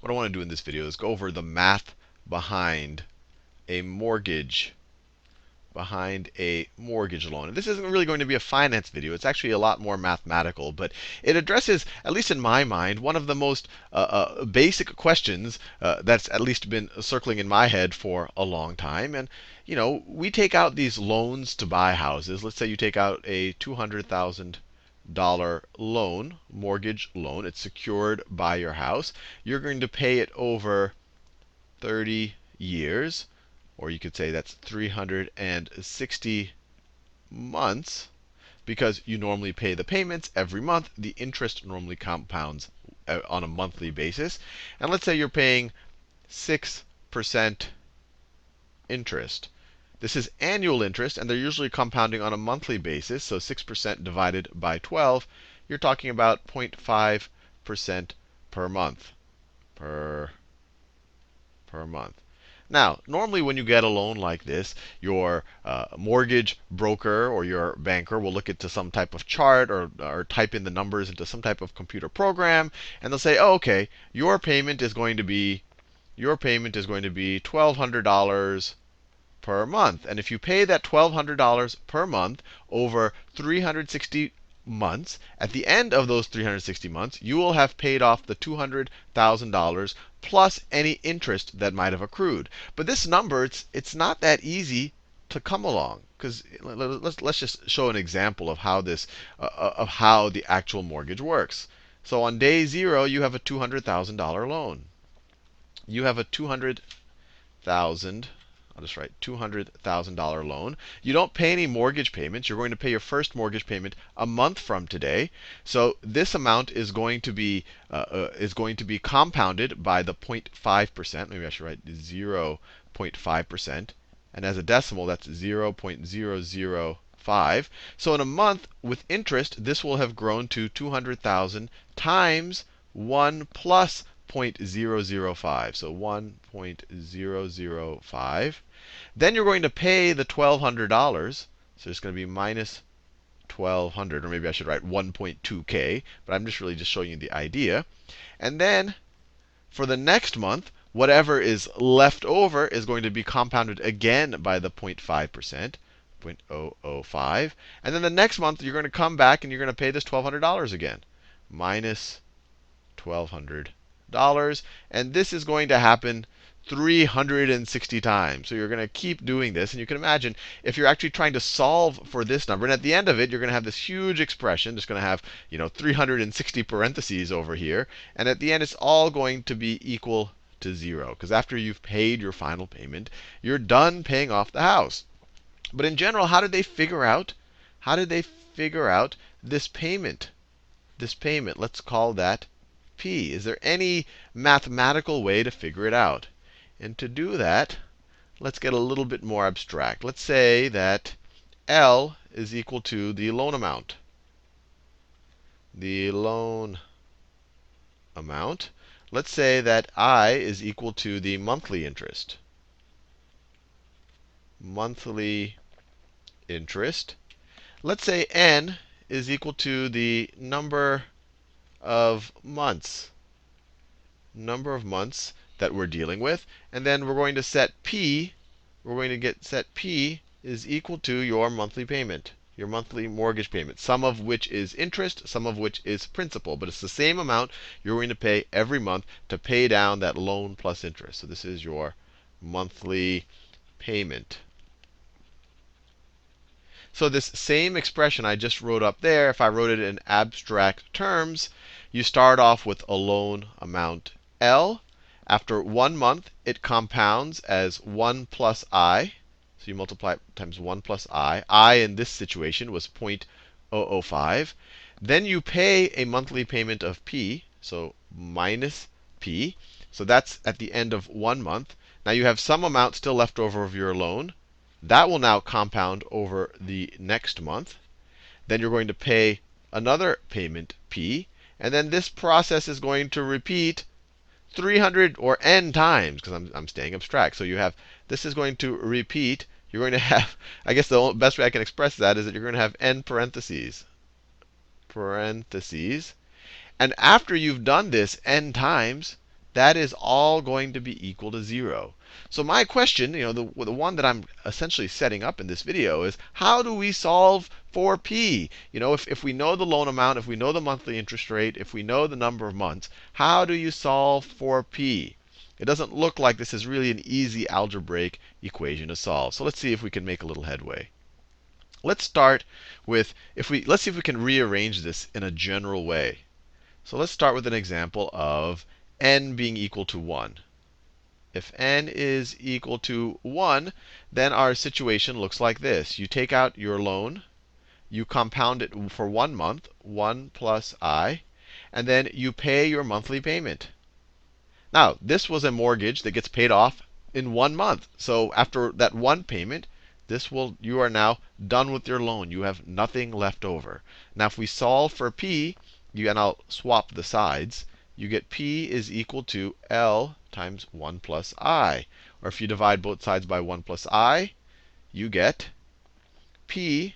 what I want to do in this video is go over the math behind a mortgage loan. And this isn't really going to be a finance video. It's actually a lot more mathematical, but it addresses, at least in my mind, one of the most basic questions that's at least been circling in my head for a long time. And we take out these loans to buy houses. Let's say you take out a $200,000 loan, mortgage loan. It's secured by your house. You're going to pay it over 30 years. Or you could say that's 360 months, because you normally pay the payments every month. The interest normally compounds on a monthly basis. And let's say you're paying 6% interest. This is annual interest, and they're usually compounding on a monthly basis. So 6% divided by 12, you're talking about 0.5% per month. Per month. Now, normally when you get a loan like this, your mortgage broker or your banker will look into some type of chart or type in the numbers into some type of computer program, and they'll say, oh, okay, your payment is going to be $1,200 per month. And if you pay that $1,200 per month over 360 months, at the end of those 360 months, you will have paid off the $200,000 plus any interest that might have accrued. But this number, it's not that easy to come along, because let's just show an example of how the actual mortgage works. So on day 0, you have a $200,000 loan. You have a I'll just write $200,000 loan. You don't pay any mortgage payments. You're going to pay your first mortgage payment a month from today. So this amount is going to be compounded by the 0.5%. Maybe I should write 0.5%. And as a decimal, that's 0.005. So in a month with interest, this will have grown to 200,000 times 1 plus 0.005. So 1.005. Then you're going to pay the $1,200. So it's going to be minus 1,200, or maybe I should write 1.2k, but I'm just really showing you the idea. And then for the next month, whatever is left over is going to be compounded again by the 0.5%, 0.005. And then the next month, you're going to come back and you're going to pay this $1,200 again, minus $1,200. And this is going to happen 360 times. So you're going to keep doing this. And you can imagine if you're actually trying to solve for this number, and at the end of it, you're going to have this huge expression. It's going to have 360 parentheses over here. And at the end, it's all going to be equal to 0. Because after you've paid your final payment, you're done paying off the house. But in general, how did they figure out this payment? Let's call that P. Is there any mathematical way to figure it out? And to do that, let's get a little bit more abstract. Let's say that L is equal to the loan amount. The loan amount. Let's say that I is equal to the monthly interest. Monthly interest. Let's say N is equal to the number of months that we're dealing with. And then we're going to set P. Set P is equal to your monthly payment, your monthly mortgage payment, some of which is interest, some of which is principal. But it's the same amount you're going to pay every month to pay down that loan plus interest. So this is your monthly payment. So this same expression I just wrote up there, if I wrote it in abstract terms, you start off with a loan amount L. After 1 month, it compounds as 1 plus I. So you multiply it times 1 plus I. I in this situation was 0.005. Then you pay a monthly payment of P, so minus P. So that's at the end of 1 month. Now you have some amount still left over of your loan. That will now compound over the next month. Then you're going to pay another payment, P. And then this process is going to repeat 300 or n times, because I'm staying abstract. So this is going to repeat. You're going to have, I guess the best way I can express that is that you're going to have n parentheses. And after you've done this n times, that is all going to be equal to 0. So my question, the one that I'm essentially setting up in this video is, how do we solve for p? If we know the loan amount, if we know the monthly interest rate, if we know the number of months, how do you solve for p? It doesn't look like this is really an easy algebraic equation to solve. So let's see if we can make a little headway. Let's start with, let's see if we can rearrange this in a general way. So let's start with an example of n being equal to 1. If n is equal to 1, then our situation looks like this. You take out your loan, you compound it for 1 month, 1 plus I, and then you pay your monthly payment. Now, this was a mortgage that gets paid off in 1 month. So after that one payment, you are now done with your loan. You have nothing left over. Now, if we solve for p, and I'll swap the sides, you get p is equal to L times 1 plus I. Or if you divide both sides by 1 plus I, you get p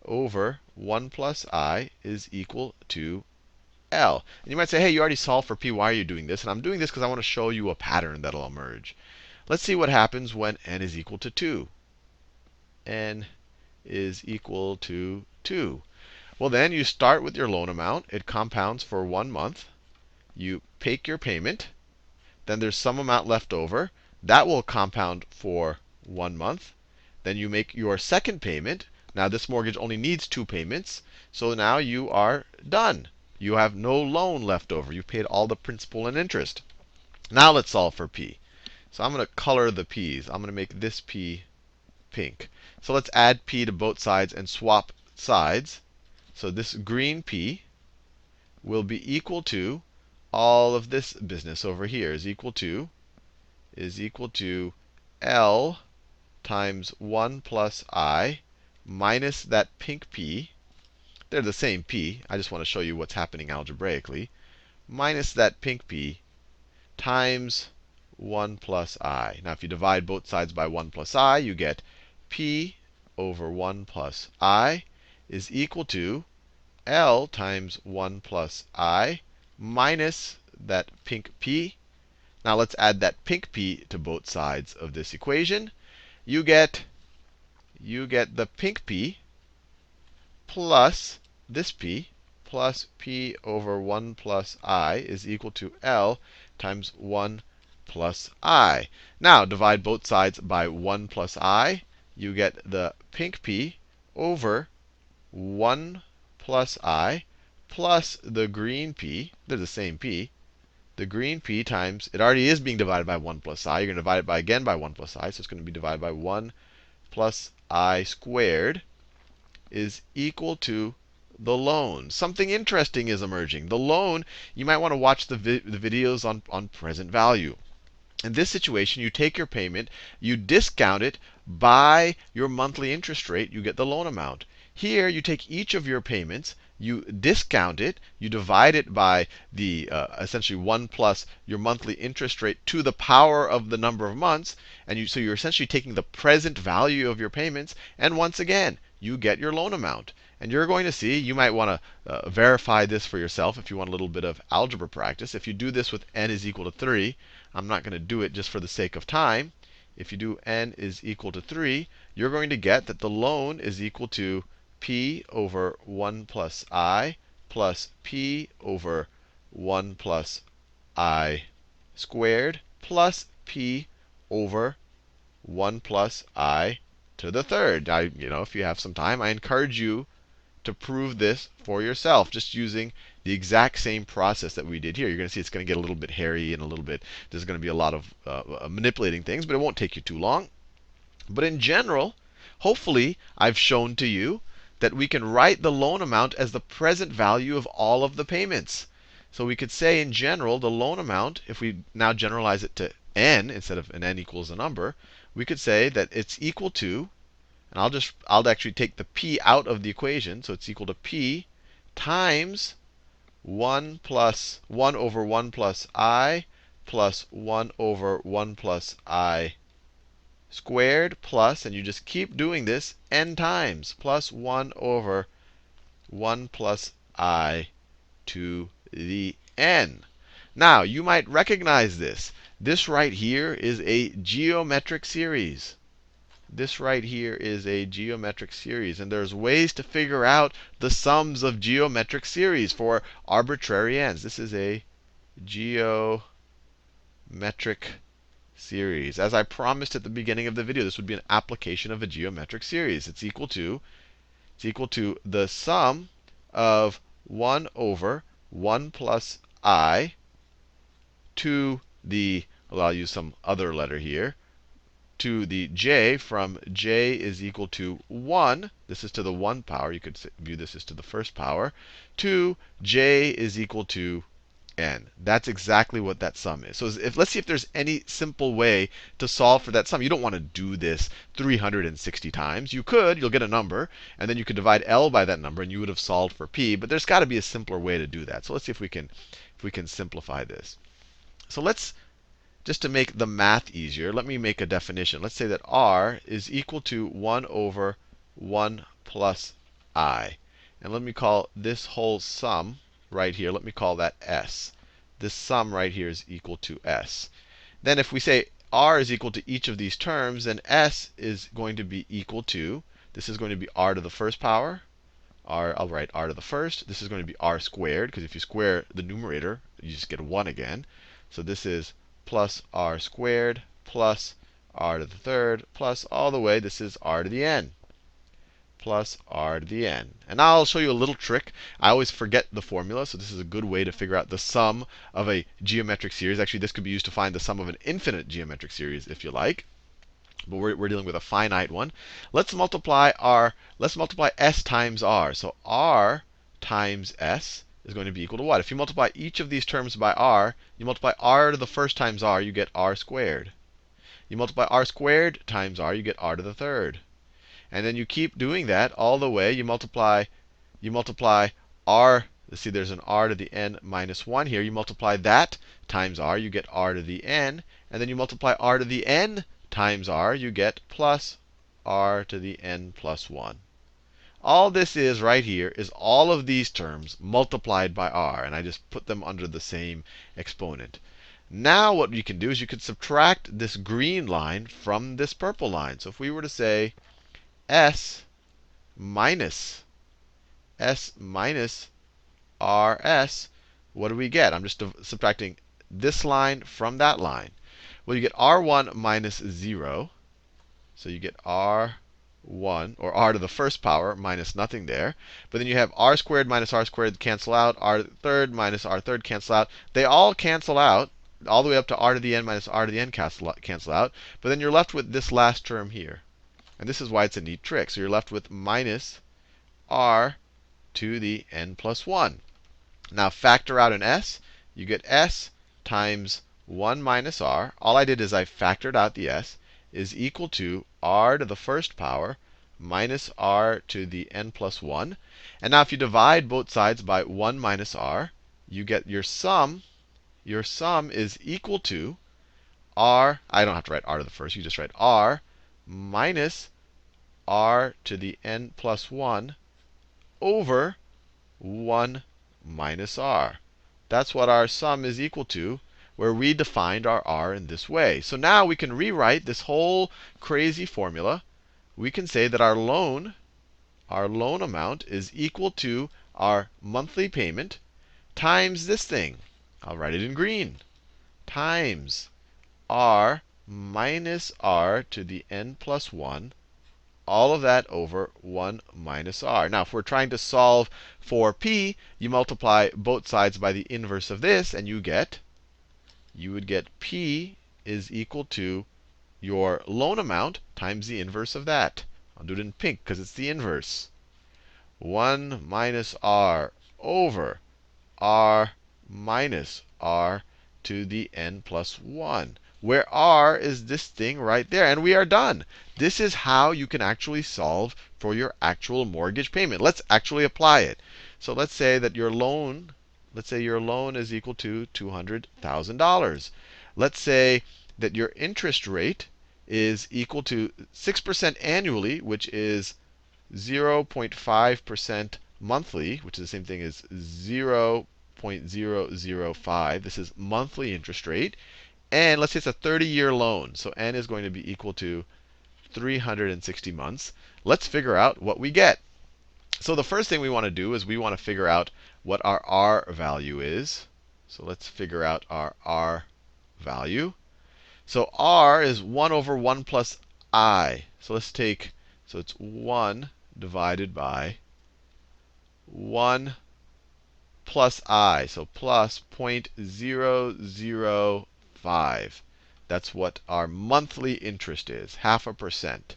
over 1 plus I is equal to L. And you might say, hey, you already solved for p. Why are you doing this? And I'm doing this because I want to show you a pattern that'll emerge. Let's see what happens when n is equal to 2. N is equal to 2. Well, then you start with your loan amount. It compounds for 1 month. You make your payment. Then there's some amount left over. That will compound for 1 month. Then you make your second payment. Now, this mortgage only needs 2 payments. So now you are done. You have no loan left over. You've paid all the principal and interest. Now let's solve for p. So I'm going to color the p's. I'm going to make this p pink. So let's add p to both sides and swap sides. So this green p will be equal to all of this business over here is equal to L times 1 plus I minus that pink p. They're the same p. I just want to show you what's happening algebraically. Minus that pink p times 1 plus I. Now, if you divide both sides by 1 plus I, you get p over 1 plus I is equal to L times 1 plus I minus that pink p. Now, let's add that pink p to both sides of this equation. You get the pink p plus this p plus p over 1 plus I is equal to L times 1 plus I. Now, divide both sides by 1 plus I. You get the pink p over 1 plus I plus the green p. They're the same p. The green p times, it already is being divided by 1 plus I. You're going to divide it again by 1 plus I. So it's going to be divided by 1 plus I squared is equal to the loan. Something interesting is emerging. The loan, you might want to watch the videos on present value. In this situation, you take your payment, you discount it by your monthly interest rate, you get the loan amount. Here, you take each of your payments, you discount it, you divide it by the essentially 1 plus your monthly interest rate to the power of the number of months, and so you're essentially taking the present value of your payments, and once again, you get your loan amount. And you're going to see, you might want to verify this for yourself if you want a little bit of algebra practice. If you do this with n is equal to 3, I'm not going to do it just for the sake of time. If you do n is equal to 3, you're going to get that the loan is equal to p over 1 plus I plus p over 1 plus I squared plus p over 1 plus I to the third. If you have some time, I encourage you to prove this for yourself, just using the exact same process that we did here. You're going to see it's going to get a little bit hairy and there's going to be a lot of manipulating things, but it won't take you too long. But in general, hopefully, I've shown to you that we can write the loan amount as the present value of all of the payments. So we could say, in general, the loan amount, if we now generalize it to n instead of an n equals a number, we could say that it's equal to, and I'll actually take the p out of the equation, so it's equal to p times 1 over 1 plus I plus 1 over 1 plus I squared plus, and you just keep doing this n times, plus 1 over 1 plus I to the n. Now, you might recognize this. This right here is a geometric series. This right here is a geometric series. And there's ways to figure out the sums of geometric series for arbitrary ends. This is a geometric series. As I promised at the beginning of the video, this would be an application of a geometric series. It's equal to the sum of 1 over 1 plus I to the, well, I'll use some other letter here, to the j from j is equal to 1. This is to the 1 power. You could view this as to the first power. To j is equal to n. That's exactly what that sum is. So let's see if there's any simple way to solve for that sum. You don't want to do this 360 times. You could. You'll get a number. And then you could divide L by that number, and you would have solved for P. But there's got to be a simpler way to do that. So let's see if we can simplify this. So let's, just to make the math easier, let me make a definition. Let's say that r is equal to 1 over 1 plus I. And let me call this whole sum right here, let me call that s. This sum right here is equal to s. Then if we say r is equal to each of these terms, then s is going to be equal to, this is going to be r to the first power. I'll write r to the first. This is going to be r squared, because if you square the numerator, you just get a 1 again. So this is plus r squared plus r to the third plus all the way, this is r to the n. Plus r to the n. And now I'll show you a little trick. I always forget the formula, so this is a good way to figure out the sum of a geometric series. Actually, this could be used to find the sum of an infinite geometric series if you like. But we're dealing with a finite one. Let's multiply s times r. So r times s is going to be equal to what? If you multiply each of these terms by r, you multiply r to the first times r, you get r squared. You multiply r squared times r, you get r to the third. And then you keep doing that all the way. You multiply r. Let's see, there's an r to the n minus 1 here. You multiply that times r, you get r to the n. And then you multiply r to the n times r, you get plus r to the n plus 1. All this is right here is all of these terms multiplied by r. And I just put them under the same exponent. Now what you can do is you could subtract this green line from this purple line. So if we were to say s minus rs, what do we get? I'm just subtracting this line from that line. Well, you get r1 minus 0. So you get r1, or r to the first power, minus nothing there. But then you have r squared minus r squared cancel out. R third minus r third cancel out. They all cancel out, all the way up to r to the n minus r to the n cancel out. But then you're left with this last term here. And this is why it's a neat trick. So you're left with minus r to the n plus 1. Now factor out an s. You get s times 1 minus r. All I did is I factored out the s is equal to r to the first power minus r to the n plus 1. And now if you divide both sides by 1 minus r, you get your sum. Your sum is equal to r. I don't have to write r to the first. You just write r minus r to the n plus 1 over 1 minus r. That's what our sum is equal to, where we defined our r in this way. So now we can rewrite this whole crazy formula. We can say that our loan amount is equal to our monthly payment times this thing. I'll write it in green. Times r minus r to the n plus 1. All of that over 1 minus r. Now, if we're trying to solve for p, you multiply both sides by the inverse of this, and you would get p is equal to your loan amount times the inverse of that. I'll do it in pink because it's the inverse. 1 minus r over r minus r to the n plus 1, where r is this thing right there. And we are done. This is how you can actually solve for your actual mortgage payment. Let's actually apply it. So let's say that your loan, is equal to $200,000. Let's say that your interest rate is equal to 6% annually, which is 0.5% monthly, which is the same thing as 0 0.005. This is monthly interest rate. And let's say it's a 30-year loan. So n is going to be equal to 360 months. Let's figure out what we get. So the first thing we want to do is we want to figure out what our r value is. So let's figure out our r value. So r is 1 over 1 plus I. So let's take, so it's 1 divided by 1 plus I. So plus 0.005. That's what our monthly interest is, 0.5%.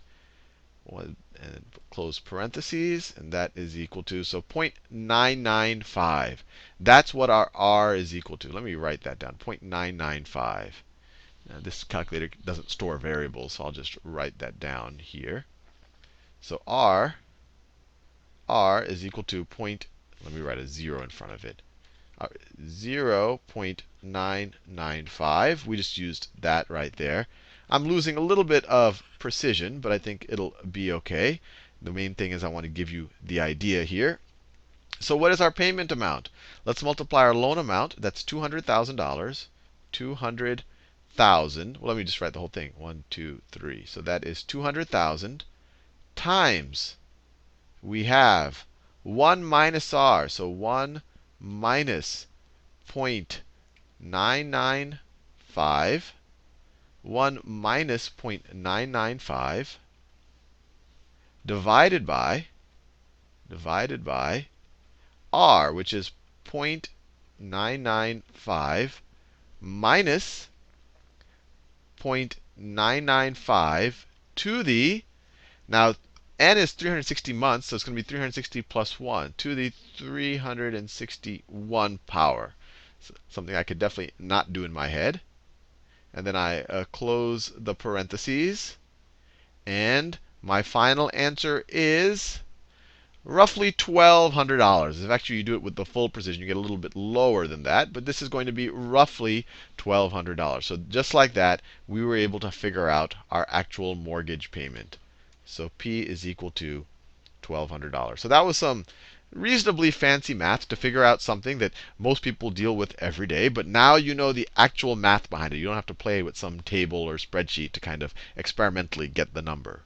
And close parentheses, and that is equal to, so 0.995. That's what our r is equal to. Let me write that down, 0.995. Now, this calculator doesn't store variables, so I'll just write that down here. So r is equal to let me write a 0 in front of it. 0.995. We just used that right there. I'm losing a little bit of precision, but I think it'll be OK. The main thing is I want to give you the idea here. So what is our payment amount? Let's multiply our loan amount. That's $200,000. 200,000. Well, let me just write the whole thing. 1, 2, 3. So that is 200,000 times, we have 1 minus r. So 1 minus 0.995. 1 minus 0.995 divided by r, which is 0.995 minus 0.995 to the, now n is 360 months, so it's going to be 360 plus 1 to the 361 power. So something I could definitely not do in my head. And then I close the parentheses. And my final answer is roughly $1,200. If actually you do it with the full precision, you get a little bit lower than that. But this is going to be roughly $1,200. So just like that, we were able to figure out our actual mortgage payment. So P is equal to $1,200. So that was some reasonably fancy math to figure out something that most people deal with every day. But now you know the actual math behind it. You don't have to play with some table or spreadsheet to kind of experimentally get the number.